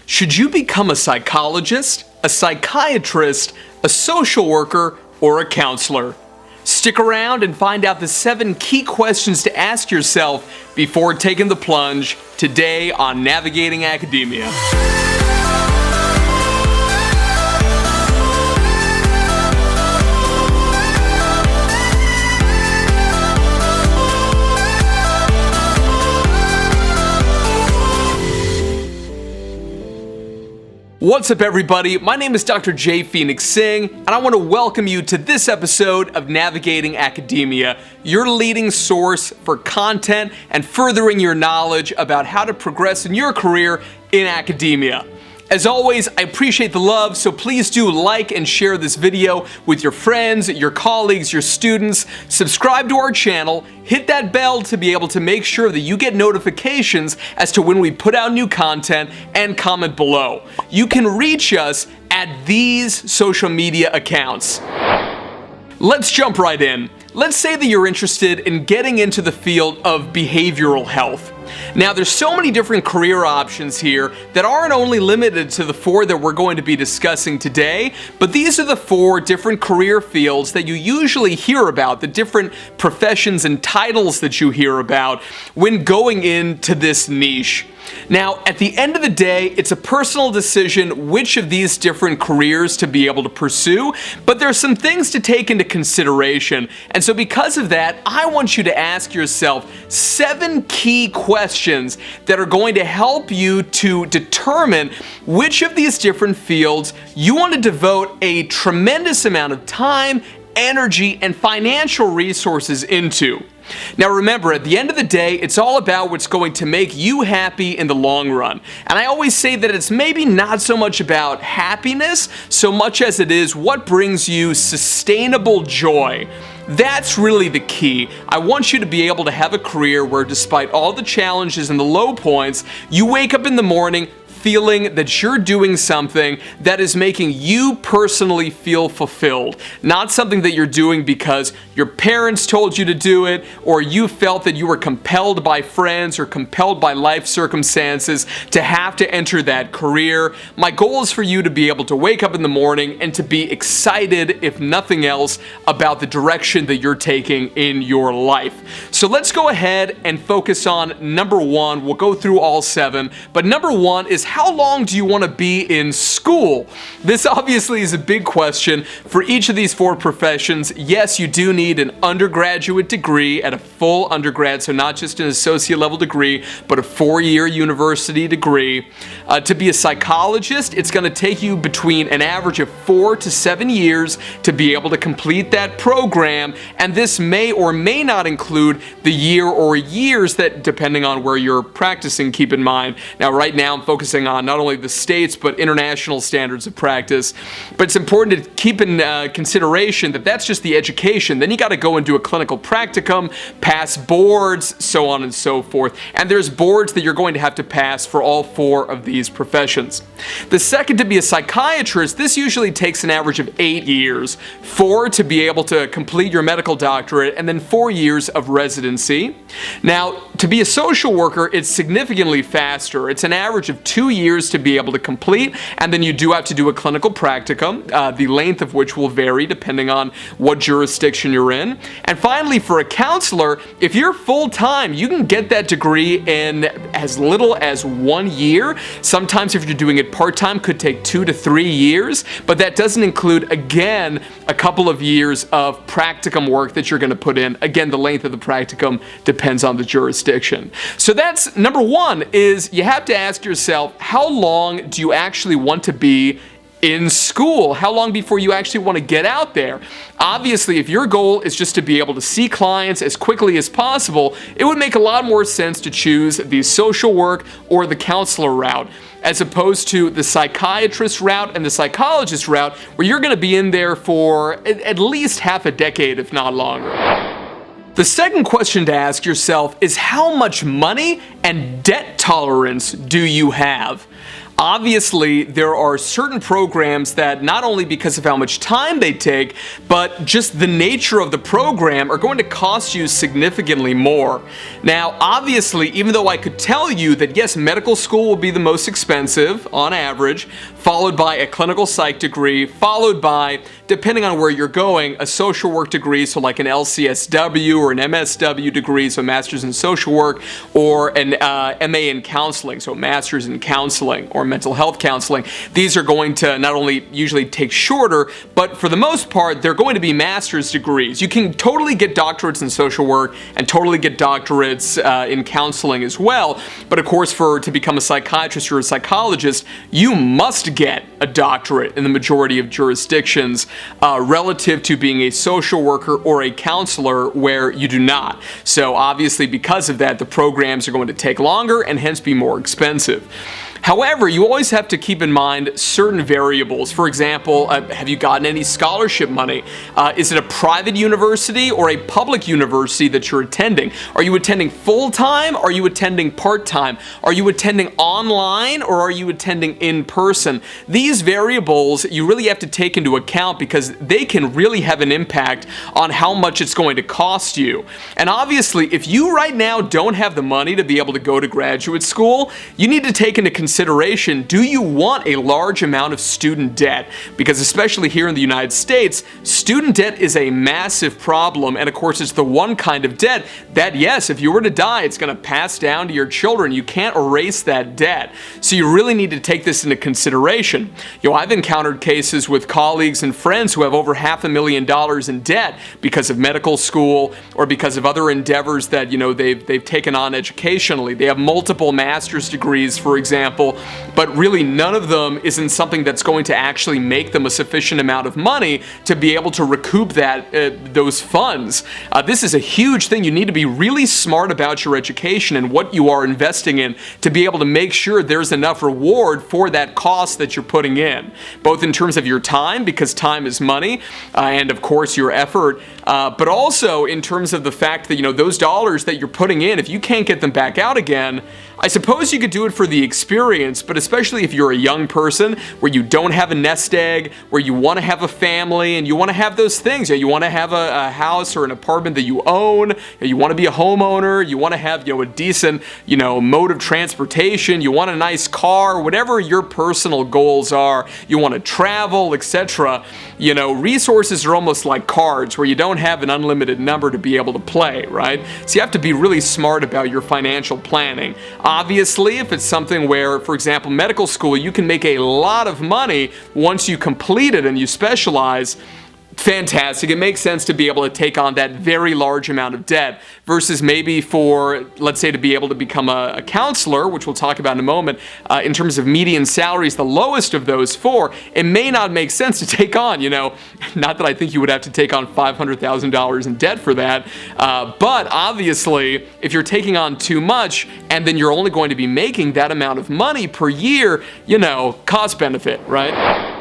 Should you become a psychologist, a psychiatrist, a social worker, or a counselor? Stick around and find out the 7 key questions to ask yourself before taking the plunge today on Navigating Academia. What's up, everybody? My name is Dr. J. Phoenix Singh, and I want to welcome you to this episode of Navigating Academia, your leading source for content and furthering your knowledge about how to progress in your career in academia. As always, I appreciate the love, so please do like and share this video with your friends, your colleagues, your students. Subscribe to our channel, hit that bell to be able to make sure that you get notifications as to when we put out new content, and comment below. You can reach us at these social media accounts. Let's jump right in. Let's say that you're interested in getting into the field of behavioral health. Now, there's so many different career options here that aren't only limited to the 4 that we're going to be discussing today, but these are the 4 different career fields that you usually hear about, the different professions and titles that you hear about when going into this niche. Now, at the end of the day, it's a personal decision which of these different careers to be able to pursue, but there's some things to take into consideration. And so because of that, I want you to ask yourself 7 key questions that are going to help you to determine which of these different fields you want to devote a tremendous amount of time, energy, and financial resources into. Now remember, at the end of the day, it's all about what's going to make you happy in the long run. And I always say that it's maybe not so much about happiness, so much as it is what brings you sustainable joy. That's really the key. I want you to be able to have a career where, despite all the challenges and the low points, you wake up in the morning feeling that you're doing something that is making you personally feel fulfilled. Not something that you're doing because your parents told you to do it, or you felt that you were compelled by friends or compelled by life circumstances to have to enter that career. My goal is for you to be able to wake up in the morning and to be excited, if nothing else, about the direction that you're taking in your life. So let's go ahead and focus on number 1. We'll go through all 7, but number 1 is, how long do you want to be in school? This obviously is a big question for each of these 4 professions. Yes, you do need an undergraduate degree at a full undergrad, so not just an associate level degree, but a 4-year university degree. To be a psychologist, it's going to take you between an average of 4 to 7 years to be able to complete that program, and this may or may not include the year or years that, depending on where you're practicing, keep in mind. Now, right now I'm focusing on not only the states but international standards of practice, but it's important to keep in consideration that that's just the education. Then you got to go and do a clinical practicum, pass boards, so on and so forth, and there's boards that you're going to have to pass for all 4 of these professions. The second, to be a psychiatrist, this usually takes an average of 8 years, 4 to be able to complete your medical doctorate, and then 4 years of residency. Now, to be a social worker, it's significantly faster. It's an average of 2 years to be able to complete, and then you do have to do a clinical practicum, the length of which will vary depending on what jurisdiction you're in. And finally, for a counselor, if you're full-time, you can get that degree in as little as 1 year. Sometimes if you're doing it part-time, could take 2 to 3 years, but that doesn't include, again, a couple of years of practicum work that you're going to put in. Again, the length of the practicum depends on the jurisdiction. So that's number 1, is you have to ask yourself, how long do you actually want to be in school? How long before you actually want to get out there? Obviously, if your goal is just to be able to see clients as quickly as possible, it would make a lot more sense to choose the social work or the counselor route, as opposed to the psychiatrist route and the psychologist route, where you're going to be in there for at least half a decade, if not longer. The second question to ask yourself is, how much money and debt tolerance do you have? Obviously, there are certain programs that not only because of how much time they take, but just the nature of the program are going to cost you significantly more. Now, obviously, even though I could tell you that yes, medical school will be the most expensive on average, followed by a clinical psych degree, followed by, depending on where you're going, a social work degree, so like an LCSW or an MSW degree, so Master's in Social Work, or an MA in Counseling, so Master's in Counseling or Mental Health Counseling. These are going to not only usually take shorter, but for the most part, they're going to be master's degrees. You can totally get doctorates in social work and totally get doctorates in counseling as well, but of course, to become a psychiatrist or a psychologist, you must get a doctorate in the majority of jurisdictions relative to being a social worker or a counselor where you do not. So obviously, because of that, the programs are going to take longer and hence be more expensive. However, you always have to keep in mind certain variables. For example, have you gotten any scholarship money? Is it a private university or a public university that you're attending? Are you attending full-time? Are you attending part-time? Are you attending online or are you attending in person? These variables you really have to take into account because they can really have an impact on how much it's going to cost you. And obviously, if you right now don't have the money to be able to go to graduate school, you need to take into consideration, do you want a large amount of student debt? Because especially here in the United States, student debt is a massive problem, and of course it's the one kind of debt that, yes, if you were to die, it's going to pass down to your children. You can't erase that debt. So you really need to take this into consideration. I've encountered cases with colleagues and friends who have over $500,000 in debt because of medical school or because of other endeavors that, they've taken on educationally. They have multiple master's degrees, for example, but really none of them is in something that's going to actually make them a sufficient amount of money to be able to recoup those funds. This is a huge thing. You need to be really smart about your education and what you are investing in to be able to make sure there's enough reward for that cost that you're putting in, both in terms of your time, because time is money, and of course your effort, but also in terms of the fact that those dollars that you're putting in, if you can't get them back out again, I suppose you could do it for the experience, but especially if you're a young person where you don't have a nest egg, where you want to have a family and you want to have those things. You want to have a house or an apartment that you own, you want to be a homeowner, you want to have a decent mode of transportation, you want a nice car, whatever your personal goals are, you want to travel, etc. Resources are almost like cards where you don't have an unlimited number to be able to play, right? So you have to be really smart about your financial planning. Obviously, if it's something where, for example, medical school, you can make a lot of money once you complete it and you specialize, fantastic. It makes sense to be able to take on that very large amount of debt versus maybe for, let's say, to be able to become a counselor, which we'll talk about in a moment, in terms of median salaries, the lowest of those four, it may not make sense to take on, not that I think you would have to take on $500,000 in debt for that, but obviously, if you're taking on too much and then you're only going to be making that amount of money per year, cost benefit, right?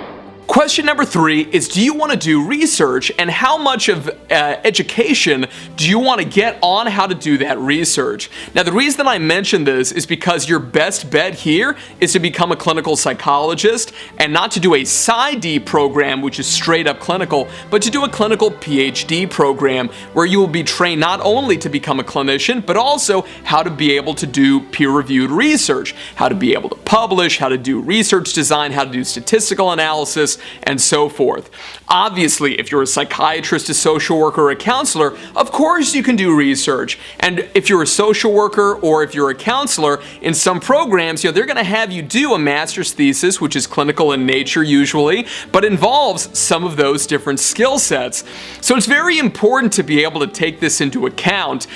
Question number 3 is, do you want to do research, and how much of education do you want to get on how to do that research? Now, the reason I mention this is because your best bet here is to become a clinical psychologist and not to do a PsyD program, which is straight up clinical, but to do a clinical PhD program where you will be trained not only to become a clinician, but also how to be able to do peer-reviewed research, how to be able to publish, how to do research design, how to do statistical analysis, and so forth. Obviously, if you're a psychiatrist, a social worker, or a counselor, of course you can do research. And if you're a social worker or if you're a counselor, in some programs, they're going to have you do a master's thesis, which is clinical in nature usually, but involves some of those different skill sets. So it's very important to be able to take this into account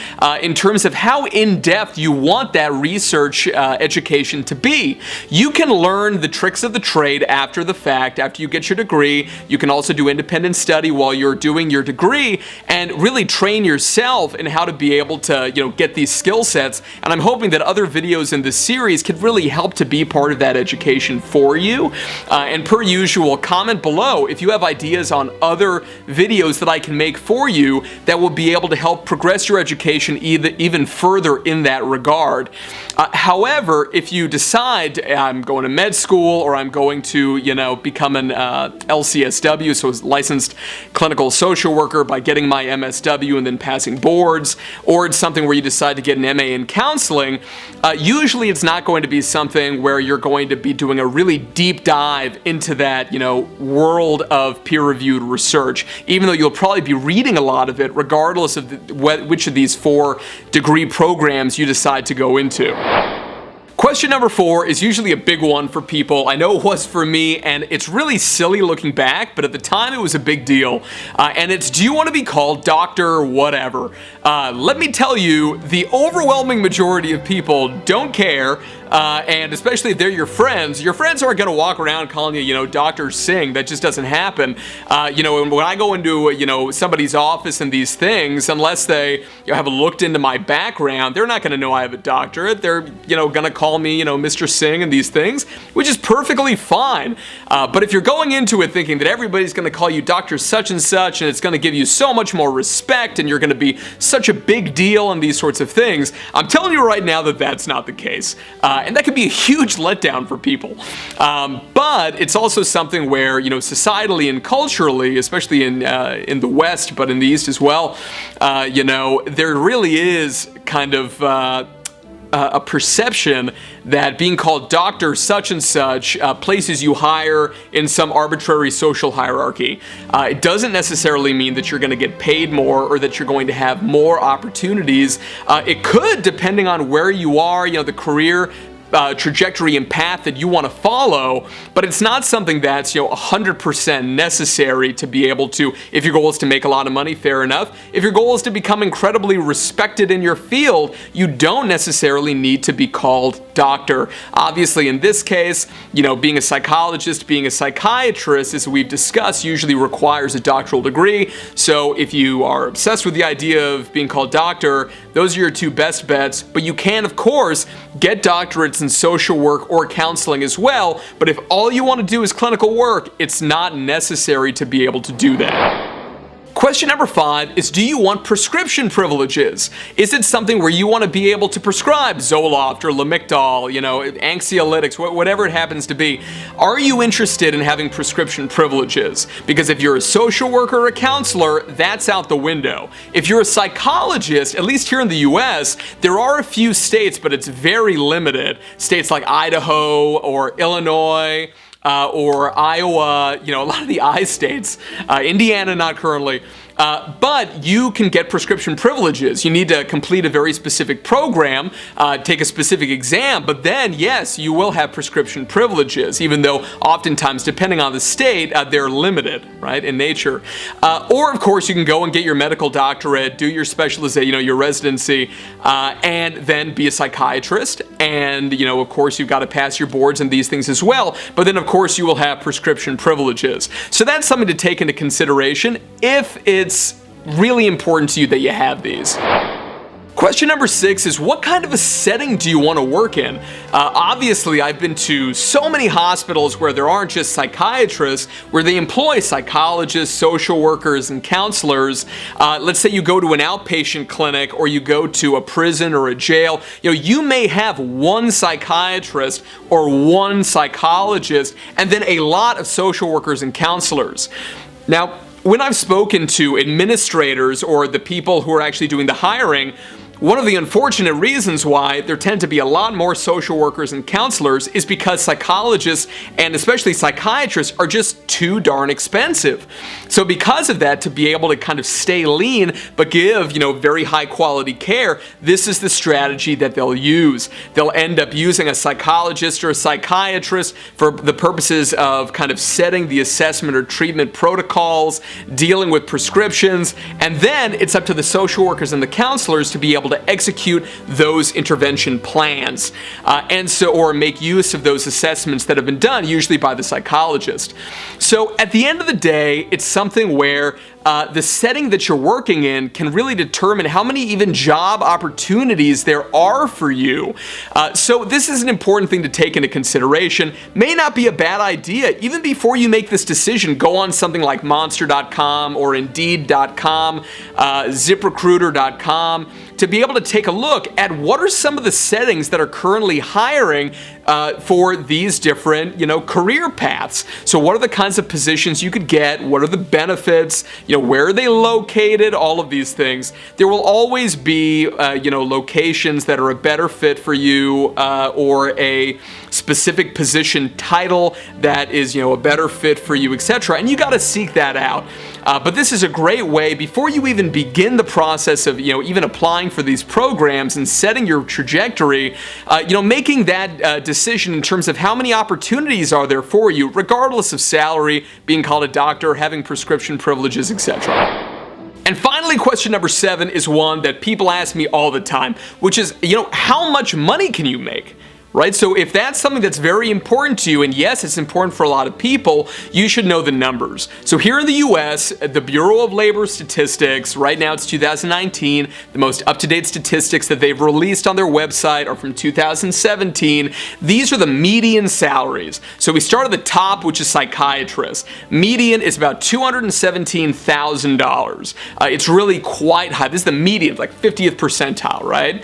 in terms of how in-depth you want that research education to be. You can learn the tricks of the trade after the fact, after you you get your degree. You can also do independent study while you're doing your degree and really train yourself in how to be able to, get these skill sets. And I'm hoping that other videos in this series could really help to be part of that education for you. And per usual, comment below if you have ideas on other videos that I can make for you that will be able to help progress your education even further in that regard. However, if you decide I'm going to med school or I'm going to, become an LCSW, so a licensed clinical social worker by getting my MSW and then passing boards, or it's something where you decide to get an MA in counseling, usually it's not going to be something where you're going to be doing a really deep dive into that, world of peer-reviewed research, even though you'll probably be reading a lot of it regardless of which of these 4 degree programs you decide to go into. Question number 4 is usually a big one for people. I know it was for me, and it's really silly looking back, but at the time it was a big deal. And it's, do you want to be called Dr. Whatever? Let me tell you, the overwhelming majority of people don't care. And especially if they're your friends aren't going to walk around calling you, Dr. Singh. That just doesn't happen. And when I go into, somebody's office and these things, unless they have looked into my background, they're not going to know I have a doctorate. They're, going to call me, Mr. Singh and these things, which is perfectly fine. But if you're going into it thinking that everybody's going to call you Dr. Such and Such, and it's going to give you so much more respect, and you're going to be such a big deal and these sorts of things, I'm telling you right now that that's not the case. And that could be a huge letdown for people. But it's also something where, societally and culturally, especially in the West, but in the East as well, there really is kind of a perception that being called Dr. Such and Such places you higher in some arbitrary social hierarchy. It doesn't necessarily mean that you're going to get paid more or that you're going to have more opportunities. It could, depending on where you are, the career trajectory and path that you want to follow, but it's not something that's 100% necessary to be able to. If your goal is to make a lot of money, fair enough. If your goal is to become incredibly respected in your field, you don't necessarily need to be called doctor. Obviously, in this case, being a psychologist, being a psychiatrist, as we've discussed, usually requires a doctoral degree. So if you are obsessed with the idea of being called doctor, those are your 2 best bets. But you can, of course, get doctorates in social work or counseling as well. But if all you want to do is clinical work, it's not necessary to be able to do that. Question number 5 is, do you want prescription privileges? Is it something where you want to be able to prescribe Zoloft or Lamictal, anxiolytics, whatever it happens to be? Are you interested in having prescription privileges? Because if you're a social worker or a counselor, that's out the window. If you're a psychologist, at least here in the US, there are a few states, but it's very limited. States like Idaho or Illinois, or Iowa, a lot of the I states, Indiana not currently, but you can get prescription privileges. You need to complete a very specific program, take a specific exam, but then, yes, you will have prescription privileges, even though oftentimes, depending on the state, they're limited, right, in nature. Or, of course, you can go and get your medical doctorate, do your specialization, your residency, and then be a psychiatrist. And, of course, you've got to pass your boards and these things as well. But then, of course, you will have prescription privileges. So that's something to take into consideration if it's really important to you that you have these. Question number 6 is, what kind of a setting do you want to work in? Obviously, I've been to so many hospitals where there aren't just psychiatrists, where they employ psychologists, social workers, and counselors. Let's say you go to an outpatient clinic or you go to a prison or a jail. You may have one psychiatrist or one psychologist and then a lot of social workers and counselors. Now, when I've spoken to administrators or the people who are actually doing the hiring, one of the unfortunate reasons why there tend to be a lot more social workers and counselors is because psychologists and especially psychiatrists are just too darn expensive. So because of that, to be able to kind of stay lean but give, very high quality care, this is the strategy that they'll use. They'll end up using a psychologist or a psychiatrist for the purposes of kind of setting the assessment or treatment protocols, dealing with prescriptions, and then it's up to the social workers and the counselors to be able able to execute those intervention plans, or make use of those assessments that have been done, usually by the psychologist. So at the end of the day, it's something where the setting that you're working in can really determine how many even job opportunities there are for you. So this is an important thing to take into consideration. May not be a bad idea. Even before you make this decision, go on something like Monster.com or Indeed.com, ZipRecruiter.com, to be able to take a look at what are some of the settings that are currently hiring for these different, career paths. So what are the kinds of positions you could get? What are the benefits? Where are they located? All of these things. There will always be, locations that are a better fit for you, or a specific position title that is, a better fit for you, etc. And you got to seek that out. But this is a great way, before you even begin the process of, even applying for these programs and setting your trajectory, making that decision in terms of how many opportunities are there for you, regardless of salary, being called a doctor, having prescription privileges, etc. And finally, question number 7 is one that people ask me all the time, which is, how much money can you make? Right? So if that's something that's very important to you, and yes, it's important for a lot of people, you should know the numbers. So here in the US, the Bureau of Labor Statistics, right now it's 2019, the most up-to-date statistics that they've released on their website are from 2017. These are the median salaries. So we start at the top, which is psychiatrist. Median is about $217,000. It's really quite high. This is the median, like 50th percentile, right?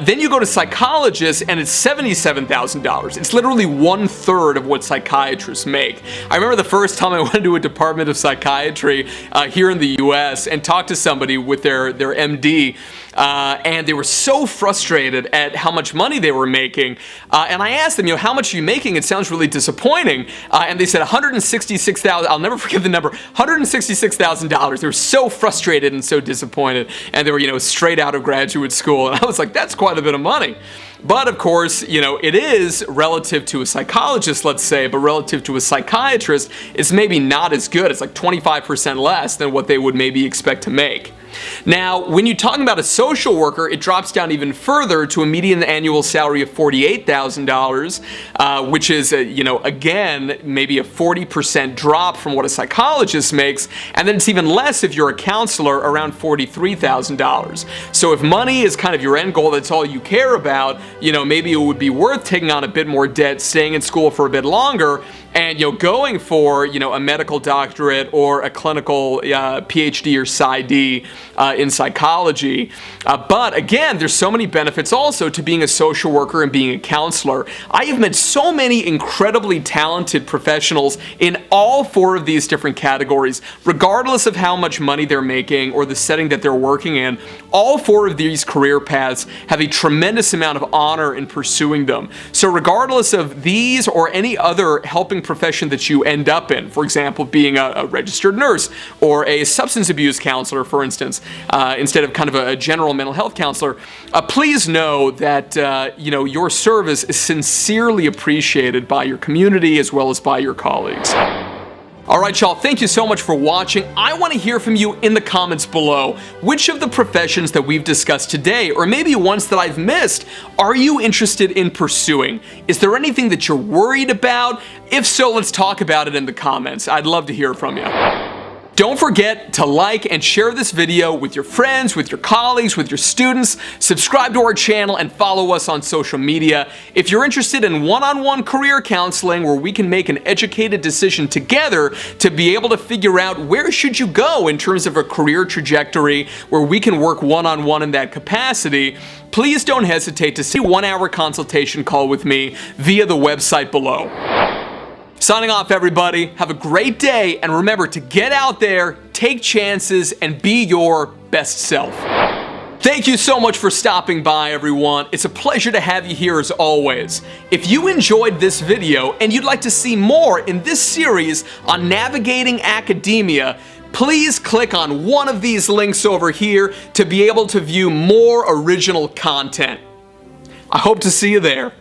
Then you go to psychologist, and it's $77,000. It's literally 1/3 of what psychiatrists make. I remember the first time I went to a department of psychiatry here in the US and talked to somebody with their MD, and they were so frustrated at how much money they were making. And I asked them, how much are you making? It sounds really disappointing. And they said $166,000. I'll never forget the number. $166,000. They were so frustrated and so disappointed. And they were, straight out of graduate school. And I was like, that's quite a bit of money. But of course, it is relative to a psychologist, let's say, but relative to a psychiatrist, it's maybe not as good. It's like 25% less than what they would maybe expect to make. Now, when you're talking about a social worker, it drops down even further to a median annual salary of $48,000, which is, again, maybe a 40% drop from what a psychologist makes, and then it's even less if you're a counselor, around $43,000. So if money is kind of your end goal, that's all you care about, maybe it would be worth taking on a bit more debt, staying in school for a bit longer, and going for a medical doctorate or a clinical PhD or PsyD in psychology. But again, there's so many benefits also to being a social worker and being a counselor. I have met so many incredibly talented professionals in all 4 of these different categories, regardless of how much money they're making or the setting that they're working in. All 4 of these career paths have a tremendous amount of honor in pursuing them. So regardless of these or any other helping profession that you end up in, for example, being a registered nurse or a substance abuse counselor, for instance, instead of kind of a general mental health counselor, please know that your service is sincerely appreciated by your community as well as by your colleagues. Alright y'all, thank you so much for watching. I want to hear from you in the comments below. Which of the professions that we've discussed today, or maybe ones that I've missed, are you interested in pursuing? Is there anything that you're worried about? If so, let's talk about it in the comments. I'd love to hear from you. Don't forget to like and share this video with your friends, with your colleagues, with your students. Subscribe to our channel and follow us on social media. If you're interested in one-on-one career counseling where we can make an educated decision together to be able to figure out where should you go in terms of a career trajectory where we can work one-on-one in that capacity, please don't hesitate to see a 1-hour consultation call with me via the website below. Signing off, everybody. Have a great day, and remember to get out there, take chances, and be your best self. Thank you so much for stopping by, everyone. It's a pleasure to have you here as always. If you enjoyed this video and you'd like to see more in this series on navigating academia, please click on one of these links over here to be able to view more original content. I hope to see you there.